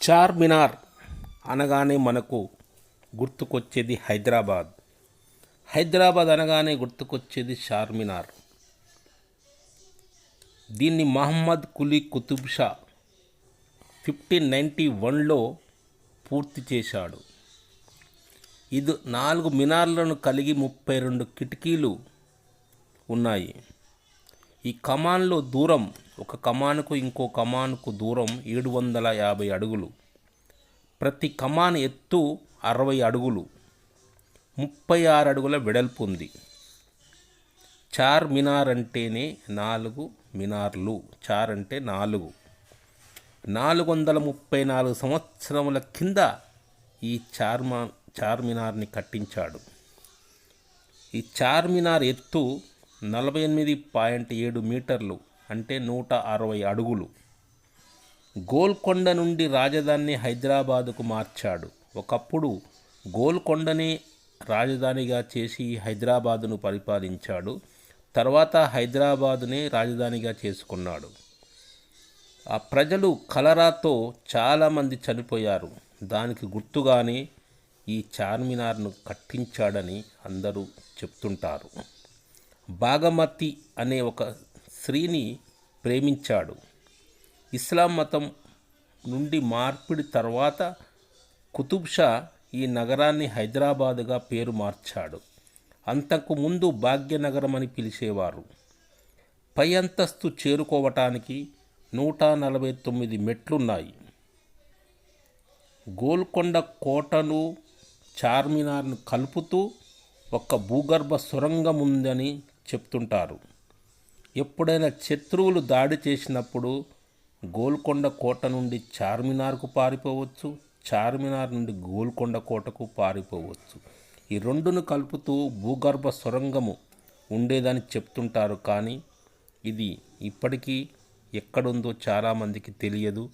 చార్మినార్ అనగానే మనకు గుర్తుకొచ్చేది హైదరాబాద్. హైదరాబాద్ అనగానే గుర్తుకొచ్చేది చార్మినార్. దీన్ని మహమ్మద్ కులీ కుతుబ్ షా 1591లో పూర్తి చేశాడు. ఇది 4 మినార్లను కలిగి 32 కిటికీలు ఉన్నాయి. ఈ కమాన్లో దూరం, ఒక కమానుకు ఇంకో కమానుకు దూరం 750 అడుగులు. ప్రతి కమాన్ ఎత్తు 60 అడుగులు, 36 అడుగుల వెడల్పు ఉంది. చార్ మినార్ అంటేనే 4 మినార్లు. చార్ అంటే 4. 434 సంవత్సరముల కింద ఈ చార్మినార్ని కట్టించాడు. ఈ చార్మినార్ ఎత్తు 48.7 మీటర్లు, అంటే 160 అడుగులు. గోల్కొండ నుండి రాజధానిని హైదరాబాదుకు మార్చాడు. ఒకప్పుడు గోల్కొండనే రాజధానిగా చేసి హైదరాబాదును పరిపాలించాడు. తర్వాత హైదరాబాదునే రాజధానిగా చేసుకున్నాడు. ఆ ప్రజలు కలరాతో చాలామంది చనిపోయారు. దానికి గుర్తుగానే ఈ చార్మినార్ను కట్టించాడని అందరూ చెప్తుంటారు. బాగమతి అనే ఒక స్త్రీని ప్రేమించాడు. ఇస్లాం మతం నుండి మార్పిడి తర్వాత కుతుబ్ షా ఈ నగరాన్ని హైదరాబాదుగా పేరు మార్చాడు. అంతకు ముందు భాగ్యనగరం అని పిలిచేవారు. పై అంతస్తు చేరుకోవటానికి 149 మెట్లున్నాయి. గోల్కొండ కోటను చార్మినార్ను కలుపుతూ ఒక భూగర్భ సొరంగం ఉందని చెప్తుంటారు. ఎప్పుడైనా శత్రువులు దాడి చేసినప్పుడు గోల్కొండ కోట నుండి చార్మినార్కు పారిపోవచ్చు, చార్మినార్ నుండి గోల్కొండ కోటకు పారిపోవచ్చు. ఈ రెండును కలుపుతూ భూగర్భ సొరంగము ఉండేదని చెప్తుంటారు. కానీ ఇది ఇప్పటికీ ఎక్కడుందో చాలామందికి తెలియదు.